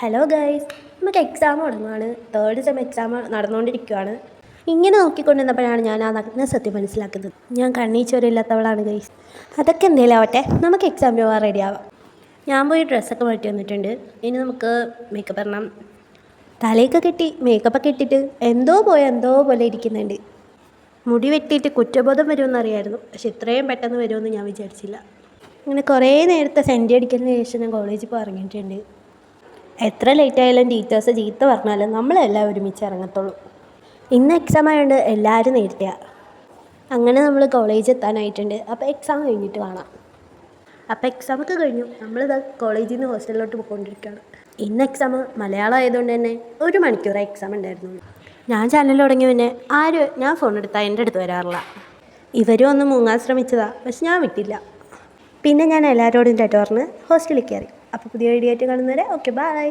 Hello guys, നമുക്ക് exam തുടങ്ങുകയാണ്. Third sem exam നടന്നുകൊണ്ടിരിക്കുകയാണ്. ഇങ്ങനെ നോക്കിക്കൊണ്ടിരുന്നപ്പോഴാണ് ഞാൻ ആ നഗ്ന സത്യം മനസ്സിലാക്കുന്നത്. ഞാൻ കണ്ണീച്ചോരില്ലാത്തവളാണ് ഗൈസ്. അതൊക്കെ എന്തെങ്കിലും ആവട്ടെ, നമുക്ക് എക്സാം പോകാൻ റെഡി ആവാം. ഞാൻ പോയി ഡ്രസ്സൊക്കെ മാറ്റി വന്നിട്ടുണ്ട്. ഇനി നമുക്ക് മേക്കപ്പ് ഇടണം. തലയൊക്കെ കെട്ടി മേക്കപ്പൊക്കെ ഇട്ടിട്ട് എന്തോ പോലെ ഇരിക്കുന്നുണ്ട്. മുടി വെട്ടിയിട്ട് കുറ്റബോധം വരുമെന്നറിയായിരുന്നു, പക്ഷെ ഇത്രയും പെട്ടെന്ന് വരുമെന്ന് ഞാൻ വിചാരിച്ചില്ല. അങ്ങനെ കുറേ നേരത്തെ സെൻറ്റി അടിക്കുന്നതിന് ശേഷം ഞാൻ കോളേജിൽ പോയി ഇറങ്ങിയിട്ടുണ്ട്. എത്ര ലേറ്റ് ആയാലും ടീച്ചേഴ്സ് ചീത്ത പറഞ്ഞാലും നമ്മളെല്ലാം ഒരുമിച്ച് ഇറങ്ങത്തുള്ളൂ. ഇന്ന് എക്സാം ആയതുകൊണ്ട് എല്ലാവരും നേരത്തെയാണ്. അങ്ങനെ നമ്മൾ കോളേജിൽ എത്താനായിട്ടുണ്ട്. അപ്പോൾ എക്സാം കഴിഞ്ഞിട്ട് കാണാം. അപ്പോൾ എക്സാമൊക്കെ കഴിഞ്ഞു. നമ്മളിത് കോളേജിൽ നിന്ന് ഹോസ്റ്റലിലോട്ട് പോയിക്കൊണ്ടിരിക്കുകയാണ്. ഇന്ന് എക്സാം മലയാളം ആയതുകൊണ്ട് തന്നെ 1 മണിക്കൂറാണ് എക്സാം ഉണ്ടായിരുന്നുള്ളൂ. ഞാൻ ചാനൽ തുടങ്ങി പിന്നെ ഞാൻ ഫോൺ എടുത്താൽ എൻ്റെ അടുത്ത് വരാറില്ല. ഇവരും ഒന്ന് മുങ്ങാൻ ശ്രമിച്ചതാണ്, പക്ഷെ ഞാൻ വിട്ടില്ല. പിന്നെ ഞാൻ എല്ലാവരോടും ടാറ്റ പറഞ്ഞ് ഹോസ്റ്റലിൽ കയറി. അപ്പോൾ പുതിയ വീഡിയോ ആയിട്ട് കാണുന്നവരെ ഓക്കെ, ബൈ.